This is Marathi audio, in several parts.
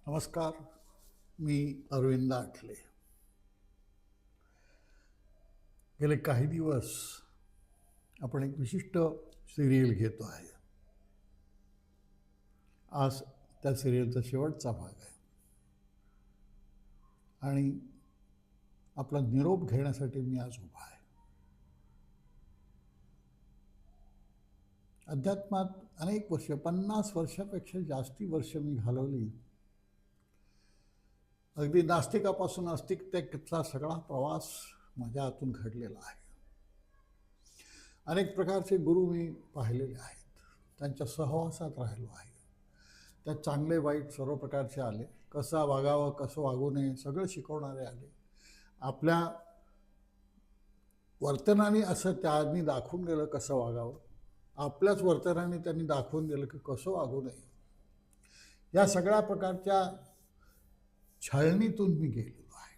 नमस्कार. मी अरविंद आठले. गेले काही दिवस आपण एक विशिष्ट सिरियल घेतो आहे. आज त्या सिरियलचा शेवटचा भाग आहे आणि आपला निरोप घेण्यासाठी मी आज उभा आहे. अध्यात्मात अनेक वर्ष, 50 वर्षापेक्षा जास्ती वर्ष मी घालवली. अगदी नास्तिकापासून आस्तिकतेचा सगळा प्रवास माझ्या हातून घडलेला आहे. अनेक प्रकारचे गुरु मी पाहिलेले आहेत, त्यांच्या सहवासात राहिलो आहे. त्यात चांगले वाईट सर्व प्रकारचे आले. कसं वागावं, कसं वागू नये, सगळं शिकवणारे आले. आपल्या वर्तनाने असं त्यांनी दाखवून दिलं कसं वागावं, आपल्याच वर्तनाने त्यांनी दाखवून दिलं की कसं वागू नये. या सगळ्या प्रकारच्या छळणीतून मी गेलेलो आहे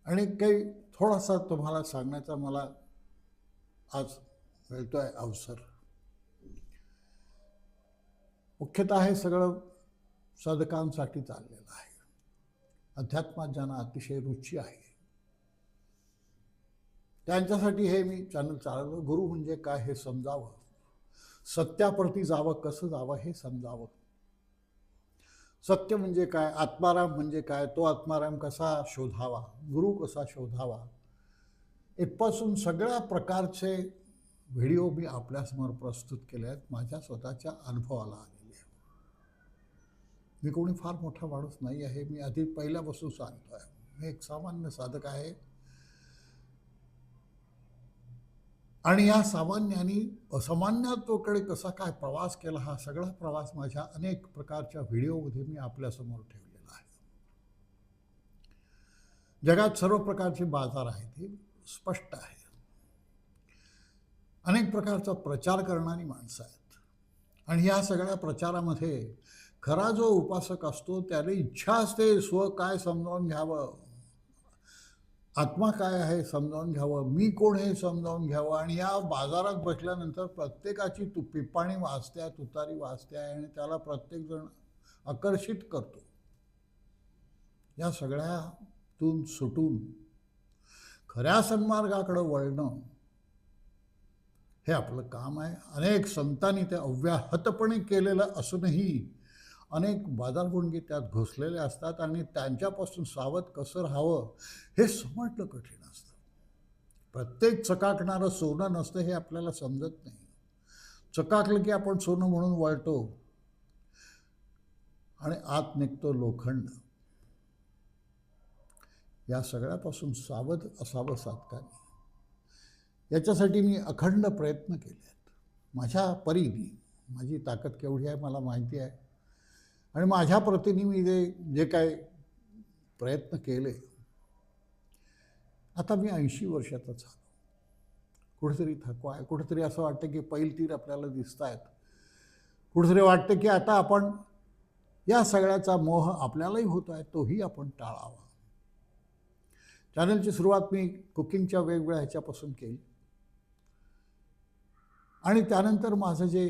आणि काही थोडासा तुम्हाला सांगण्याचा मला आज मिळतोय अवसर. मुख्यतः हे सगळं साधकांसाठी चाललेलं आहे. अध्यात्मात ज्यांना अतिशय रुची आहे त्यांच्यासाठी हे मी चॅनल चालवलं. गुरु म्हणजे काय हे समजावं, सत्याप्रती जावं, कसं जावं हे समजावं. सत्य म्हणजे काय, आत्माराम म्हणजे काय, तो आत्माराम कसा शोधावा, गुरु कसा शोधावा, इथपासून सगळ्या प्रकारचे व्हिडिओ मी आपल्यासमोर प्रस्तुत केले आहेत. माझ्या स्वतःच्या अनुभवाला आलेले आहे. मी कोणी फार मोठा माणूस नाही आहे. मी आधी पहिल्यापासून सांगतो आहे, मी एक सामान्य साधक आहे आणि या सामान्यानी असामान्यत्वाकडे कसा काय प्रवास केला, हा सगळा प्रवास माझ्या अनेक प्रकारच्या व्हिडिओमध्ये मी आपल्यासमोर ठेवलेला आहे. जगात सर्व प्रकारचे बाजार आहेत, हे स्पष्ट आहे. अनेक प्रकारचा प्रचार करणारी माणसं आहेत आणि या सगळ्या प्रचारामध्ये खरा जो उपासक असतो त्याला इच्छा असते स्व काय समजावून घ्यावं, आत्मा काय आहे समजावून घ्यावं, मी कोण हे समजावून घ्यावं. आणि या बाजारात बसल्यानंतर प्रत्येकाची पिपाणी वाजते आहे, तुतारी वाजते आहे आणि त्याला प्रत्येकजण आकर्षित करतो. या सगळ्यातून सुटून खऱ्या सन्मार्गाकडे वळणं हे आपलं काम आहे. अनेक संतांनी ते अव्याहतपणे केलेलं असूनही अनेक बाजारगुणगी त्यात घुसलेले असतात आणि त्यांच्यापासून सावध कसं राहावं हे समजणं कठीण असतं. प्रत्येक चकाकणारं सोनं नसतं हे आपल्याला समजत नाही. चकाकलं की आपण सोनं म्हणून वळतो आणि आत निघतो लोखंड. या सगळ्यापासून सावध असावं साधकाने. याच्यासाठी मी अखंड प्रयत्न केले आहेत. माझ्या परीने, माझी ताकद केवढी आहे मला माहिती आहे आणि माझ्या प्रतीने मी जे काय प्रयत्न केले. आता मी 80 वर्षाचा झालो. कुठेतरी थकवा आहे, कुठेतरी असं वाटतं की पैलतीर आपल्याला दिसत आहेत, कुठेतरी वाटतं की आता आपण या सगळ्याचा मोह आपल्यालाही होतो आहे, तोही आपण टाळावा. चॅनलची सुरुवात मी कुकिंगच्या वेगवेगळ्या ह्याच्यापासून केली आणि त्यानंतर माझं जे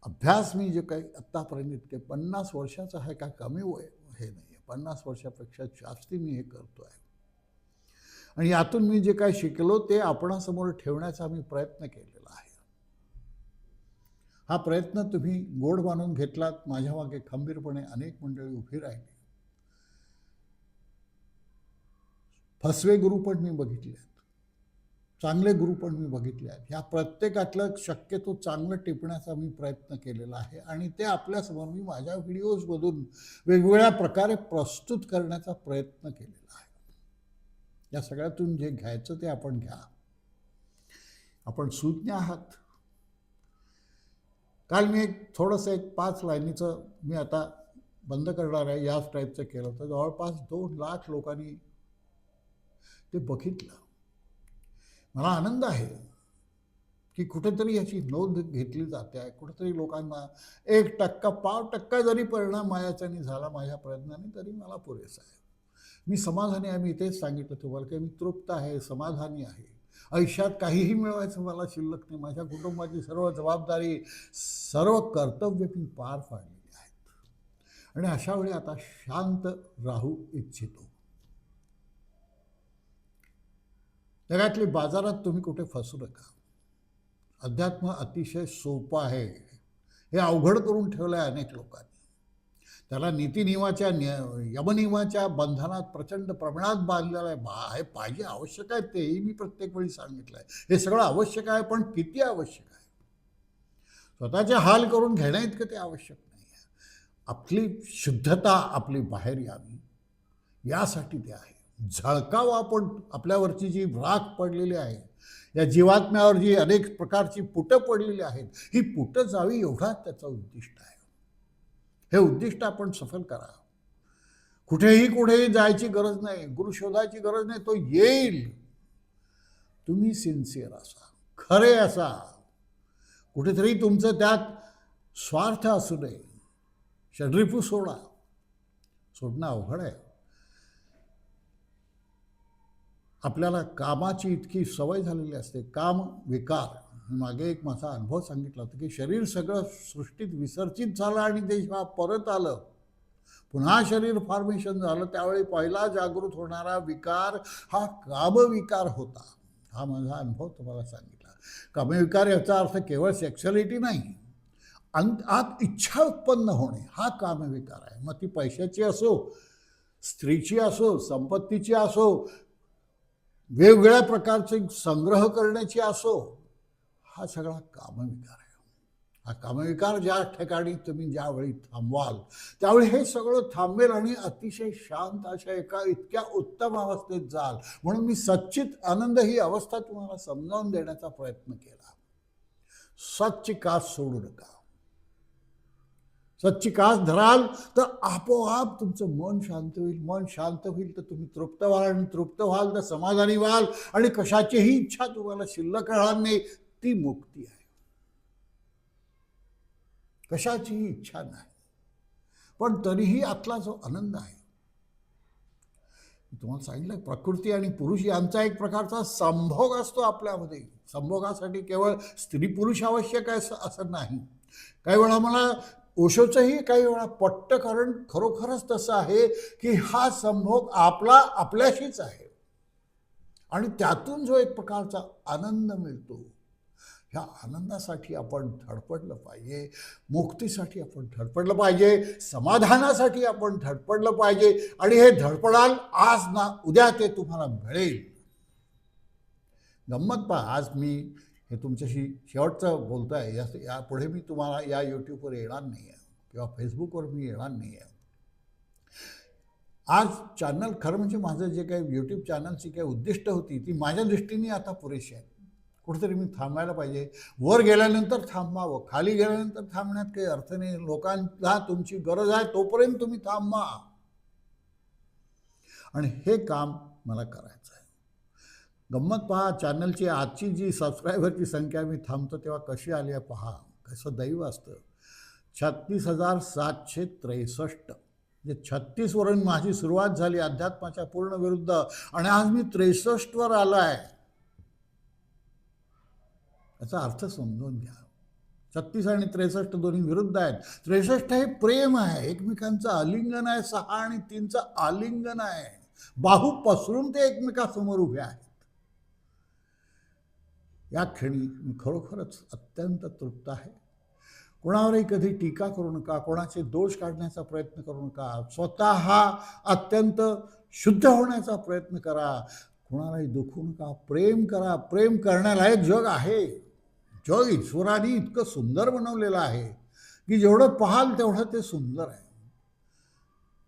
अभ्यास मी जे काही आत्तापर्यंत इतके 50 वर्षाचं आहे, काय कमी वय हे नाही आहे, 50 वर्षापेक्षा जास्ती मी हे करतो आहे आणि यातून मी जे काय शिकलो ते आपणासमोर ठेवण्याचा मी प्रयत्न केलेला आहे. हा प्रयत्न तुम्ही गोड मानून घेतलात. माझ्या मागे खंबीरपणे अनेक मंडळी उभी राहिली. फसवे गुरु पण मी बघितले आहेत, चांगले गुरु पण मी बघितले आहेत. ह्या प्रत्येकातलं शक्यतो चांगलं टिपण्याचा मी प्रयत्न केलेला आहे आणि ते आपल्यासमोर मी माझ्या व्हिडिओजमधून वेगवेगळ्या प्रकारे प्रस्तुत करण्याचा प्रयत्न केलेला आहे. या सगळ्यातून जे घ्यायचं ते आपण घ्या. आपण सुज्ञ आहात. काल मी थोडंसं 5 लाईनीचं मी आता बंद करणार आहे, याच टाईपचं केलं होतं. जवळपास 2 लाख लोकांनी ते बघितलं. मला आनंद आहे की कुठेतरी याची नोंद घेतली जाते आहे. कुठेतरी लोकांना 1%, 5% जरी परिणाम मायाच्यानी झाला माझ्या प्रयत्नाने तरी मला पुरेसा आहे. मी समाधानी आहे. मी तेच सांगितलं तुम्हाला की मी तृप्त आहे, समाधानी आहे. आयुष्यात काहीही मिळवायचं मला शिल्लक नाही. माझ्या कुटुंबाची सर्व जबाबदारी, सर्व कर्तव्य मी पार पाडलेली आहेत. आणि अशा वेळी आता शांत राहू इच्छितो. जगातली बाजारात तुम्ही कुठे फसू नका. अध्यात्म अतिशय सोपं आहे, हे अवघड करून ठेवलं आहे अनेक लोकांनी. त्याला नीतिनियमाच्या यमनियमाच्या बंधनात प्रचंड प्रमाणात बांधलेलं आहे. हे पाहिजे, आवश्यक आहे, तेही मी प्रत्येक वेळी सांगितलं आहे. हे सगळं आवश्यक आहे, पण किती आवश्यक आहे? स्वतःचे हाल करून घेण्या इतकं ते आवश्यक नाही आहे. आपली शुद्धता आपली बाहेर यावी यासाठी ते आहे. झळकावं आपण आपल्यावरची जी राख पडलेली आहे, या जीवात्म्यावर जी अनेक प्रकारची पुटं पडलेली आहेत, ही पुटं जावी एवढाच त्याचं उद्दिष्ट आहे. हे उद्दिष्ट आपण सफल करा. कुठेही जायची गरज नाही, गुरु शोधायची गरज नाही, तो येईल. तुम्ही सिन्सिअर असा, खरे असा. कुठेतरी तुमचं त्यात स्वार्थ असू नये. षड्रिपू सोडणं अवघड आहे. आपल्याला कामाची इतकी सवय झालेली असते, काम विकार. मागे एक माझा अनुभव सांगितला होता की शरीर सगळं सृष्टीत विसर्जित झालं आणि ते जेव्हा परत आलं, पुन्हा शरीर फॉर्मेशन झालं, त्यावेळी पहिला जागृत होणारा विकार हा कामविकार होता. हा माझा अनुभव तुम्हाला सांगितला. कामविकार याचा अर्थ केवळ सेक्शुअलिटी नाही, आत इच्छा उत्पन्न होणे हा कामविकार आहे. मग ती पैशाची असो, स्त्रीची असो, संपत्तीची असो, वेगवेगळ्या प्रकारचे संग्रह करण्याची असो, हा सगळा कामविकार आहे. हा कामविकार ज्या ठिकाणी तुम्ही ज्यावेळी थांबवाल, त्यावेळी हे सगळं थांबेल आणि अतिशय शांत अशा एका इतक्या उत्तम अवस्थेत जाल. म्हणून मी सच्चित आनंद ही अवस्था तुम्हाला समजावून देण्याचा प्रयत्न केला. सच्चिकास सोडू नका. सच्चिकास धराल तर आपोआप तुमचं मन शांत होईल. मन शांत होईल तर तुम्ही तृप्त व्हाल, आणि तृप्त व्हाल तर समाधानी व्हाल, आणि कशाचीही इच्छा तुम्हाला शिल्लक राहणार नाही. ती मुक्ती आहे. कशाचीही इच्छा नाही, पण तरीही आतला जो आनंद आहे, तुम्हाला सांगितलं, प्रकृती आणि पुरुष यांचा एक प्रकारचा संभोग असतो आपल्यामध्ये. संभोगासाठी केवळ स्त्री पुरुष आवश्यक आहे असं नाही. काही वेळा मला ओशोचंही काही वेळा पटतं, कारण खरोखरच तसं आहे की हा संभोग आपल्याशीच आहे, आणि त्यातून जो एक प्रकारचा आनंद मिळतो, ह्या आनंदासाठी आपण धडपडलं पाहिजे. मुक्तीसाठी आपण धडपडलं पाहिजे. समाधानासाठी आपण धडपडलं पाहिजे. आणि हे धडपडाल आज ना उद्या ते तुम्हाला मिळेल. गंमत पहा, आज मी हे तुमच्याशी शेवटचं बोलतो आहे. यापुढे मी तुम्हाला या यूट्यूबवर येणार नाही आहे किंवा फेसबुकवर मी येणार नाही आहे. आज चॅनल, खरं म्हणजे माझं जे काही यूट्यूब चॅनलची काही उद्दिष्ट होती, ती माझ्या दृष्टीने आता पुरेशी आहे. कुठेतरी मी थांबायला पाहिजे. वर गेल्यानंतर थांबावं, खाली गेल्यानंतर थांबण्यात काही अर्थ नाही. लोकांना तुमची गरज आहे तोपर्यंत तुम्ही थांबा, आणि हे काम मला करायचं आहे. गंमत पहा, चॅनलची आजची जी सबस्क्रायबरची संख्या मी थांबतो तेव्हा कशी आली आहे पहा. कसं दैव असतं. 36,763, म्हणजे 36 वरून माझी सुरुवात झाली अध्यात्माच्या पूर्ण विरुद्ध, आणि आज मी 63 वर आलो आहे. याचा अर्थ समजून घ्या. 36 आणि 63 दोन्ही विरुद्ध आहेत. 63 हे प्रेम आहे, एकमेकांचं आलिंगन आहे. 6 आणि 3चं आलिंगन आहे. बाहू पसरून ते एकमेकांसमोर उभे आहेत. या क्षणी मी खरोखरच अत्यंत तृप्त आहे. कोणावरही कधी टीका करू नका, कोणाचे दोष काढण्याचा प्रयत्न करू नका. स्वतः अत्यंत शुद्ध होण्याचा प्रयत्न करा. कोणालाही दुखवू नका. प्रेम करा. प्रेम करण्यालायक जग आहे. जग ईश्वराने इतकं सुंदर बनवलेलं आहे की जेवढं पाहाल तेवढं ते सुंदर आहे.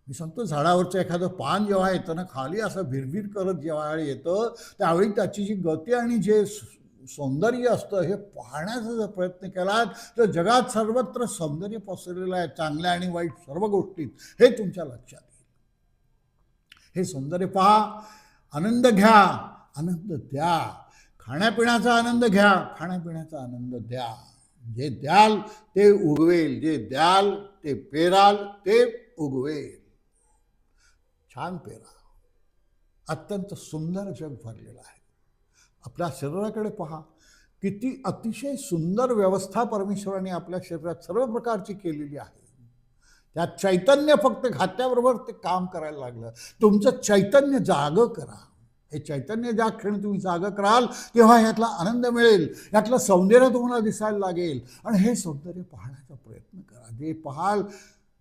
मी सांगतो, झाडावरचं एखादं पान जेव्हा येतं ना खाली, असं भिरभिर करत जेव्हा येतं, त्यावेळी त्याची जी गती आणि जे सौंदर्य असतं, हे पाहण्याचा जर प्रयत्न केलात तर जगात सर्वत्र सौंदर्य पसरलेलं आहे. चांगल्या आणि वाईट सर्व गोष्टीत हे तुमच्या लक्षात येईल. हे सौंदर्य पहा, आनंद घ्या, आनंद द्या. खाण्यापिण्याचा आनंद घ्या, खाण्यापिण्याचा आनंद द्या. जे द्याल ते उगवेल, जे द्याल ते पेराल ते उगवेल. छान पेरा. अत्यंत सुंदर जग भरलेलं आहे. आपल्या शरीराकडे पहा, किती अतिशय सुंदर व्यवस्था परमेश्वराने आपल्या शरीरात सर्व प्रकारची केलेली आहे. त्या चैतन्य फक्त घातल्याबरोबर ते काम करायला लागलं. तुमचं चैतन्य जागं करा. हे चैतन्य ज्या क्षणी तुम्ही जागं कराल तेव्हा यातला आनंद मिळेल, यातलं सौंदर्य तुम्हाला दिसायला लागेल आणि हे सौंदर्य पाहण्याचा प्रयत्न करा. जे पाहाल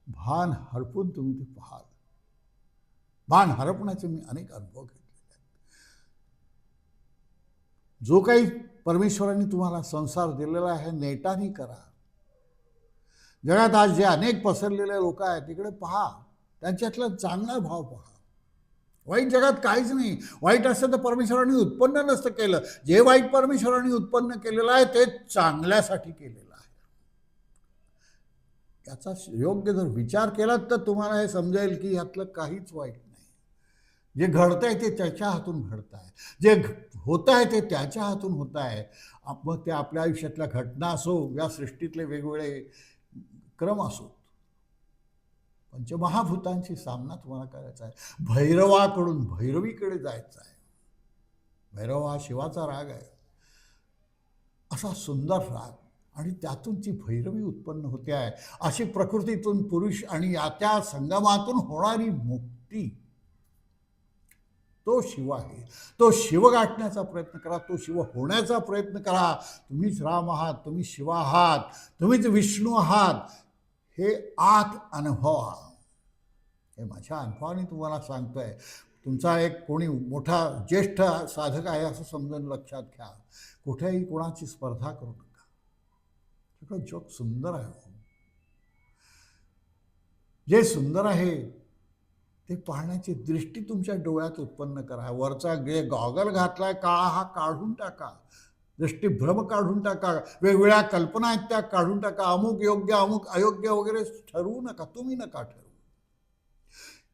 भान हरपून तुम्ही ते पाहाल. भान हरपण्याचे मी अनेक अनुभव घेतलेले आहेत. जो काही परमेश्वरांनी तुम्हाला संसार दिलेला आहे नेटाने करा. जगात आज जे अनेक पसरलेले लोक आहेत तिकडे पहा, त्यांच्यातला चांगला भाव पहा. वाईट जगात काहीच नाही. वाईट असतं तर परमेश्वरांनी उत्पन्न नसतं केलं. जे वाईट परमेश्वरांनी उत्पन्न केलेलं आहे ते चांगल्यासाठी केलेलं आहे. याचा योग्य जर विचार केलात तर तुम्हाला हे समजेल की यातलं काहीच वाईट नाही. जे घडत आहे ते त्याच्या हातून घडत आहे. जे होत आहे ते त्याच्या हातून होत आहे. मग ते आपल्या आयुष्यातल्या घटना असो या सृष्टीतले वेगवेगळे क्रम असो, पंचमहाभूतांशी सामना तुम्हाला करायचा आहे. भैरवाकडून भैरवीकडे जायचं आहे. भैरव हा शिवाचा राग आहे, असा सुंदर राग, आणि त्यातून ती भैरवी उत्पन्न होते आहे. अशी प्रकृतीतून पुरुष आणि त्या संगमातून होणारी मुक्ती, तो शिव आहे. तो शिव गाठण्याचा प्रयत्न करा. तो शिव होण्याचा प्रयत्न करा. तुम्हीच राम आहात, तुम्ही शिव आहात, तुम्हीच विष्णू आहात, हे आत अनुभवा. हे माझ्या अनुभवाने तुम्हाला सांगतोय. तुमचा एक कोणी मोठा ज्येष्ठ साधक आहे असं समजून लक्षात घ्या. कुठेही कोणाची स्पर्धा करू नका. सगळं जग सुंदर आहे. जे सुंदर आहे ते पाहण्याची दृष्टी तुमच्या डोळ्यात उत्पन्न करा. वरचा गॉगल घातलाय काळा हा काढून टाका. दृष्टीभ्रम काढून टाका. वेगवेगळ्या कल्पना आहेत त्या काढून टाका. अमुक योग्य अमुक अयोग्य वगैरे ठरवू नका. तुम्ही नका ठरवू.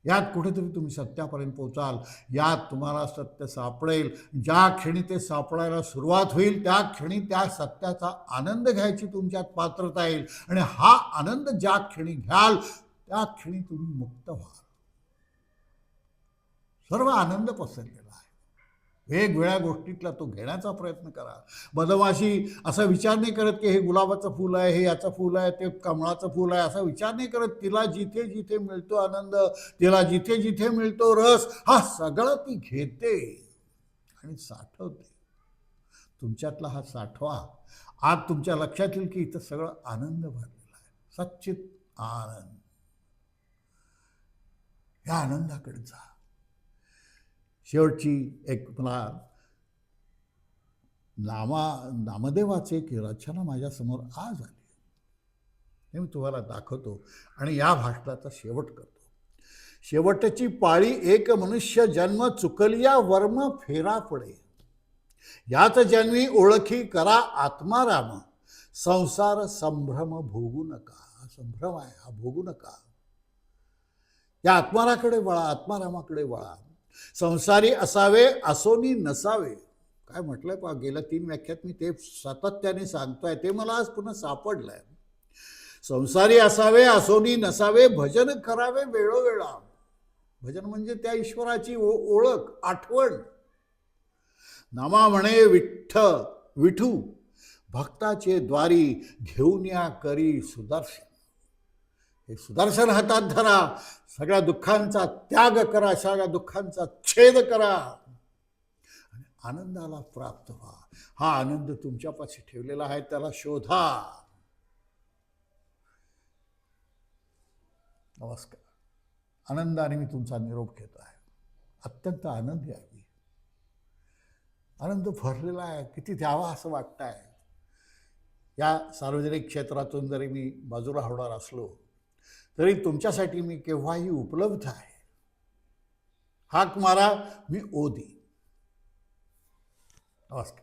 यात कुठेतरी तुम्ही सत्यापर्यंत पोचाल. यात तुम्हाला सत्य सापडेल. ज्या क्षणी ते सापडायला सुरुवात होईल त्या क्षणी त्या सत्याचा आनंद घ्यायची तुमच्यात पात्रता येईल. आणि हा आनंद ज्या क्षणी घ्याल त्या क्षणी तुम्ही मुक्त व्हाल. सर्व आनंद पसरलेला आहे. वेगवेगळ्या गोष्टीतला तो घेण्याचा प्रयत्न करा. बदमाशी असा विचार नाही करत की हे गुलाबाचं फूल आहे, हे याचं फूल आहे, ते कमळाचं फूल आहे, असा विचार नाही करत. तिला जिथे जिथे मिळतो आनंद, तिला जिथे जिथे मिळतो रस, हा सगळं ती घेते आणि साठवते. तुमच्यातला हा साठवा. आज तुमच्या लक्षात येईल की इथं सगळं आनंद भरलेला आहे. सच्चित आनंद. या आनंदाकडे जा. शेवटची एक मला नामदेवाची एक रचना माझ्यासमोर आज आली. हे मी तुम्हाला दाखवतो आणि या भाषणाचा शेवट करतो. शेवटची पाळी एक मनुष्य जन्म चुकलिया वर्म फेरा पडे. याच जन्मी ओळखी करा आत्माराम. संसार संभ्रम भोगू नका. हा संभ्रम आहे, हा भोगू नका. या आत्माराकडे वळा, आत्मारामाकडे वळा. संसारी असावे असोनी नसावे. काय म्हटलंय पहा, गेल्या 3 व्याख्यात मी ते सातत्याने सांगतोय. ते मला आज पुन्हा सापडलंय. संसारी असावे असोनी नसावे. भजन करावे वेळोवेळा. भजन म्हणजे त्या ईश्वराची ओळख, आठवण. नामा म्हणे विठू भक्ताचे द्वारी. घेऊन या करी सुदर्शन. हे सुदर्शन हातात धरा. सगळ्या दुःखांचा त्याग करा, सगळ्या दुःखांचा छेद करा आणि आनंदाला प्राप्त व्हा. हा आनंद तुमच्यापाशी ठेवलेला आहे, त्याला शोधा. नमस्कार. आनंदाने मी तुमचा निरोप घेतो आहे. अत्यंत आनंदी आहे मी. आनंद भरलेला आहे. किती द्यावा असं वाटतं आहे. या सार्वजनिक क्षेत्रातून जरी मी बाजूला होणार असलो तरी तुमच्यासाठी मी केव्हाही उपलब्ध आहे. हाक मारा, मी ओ देईन. नमस्कार.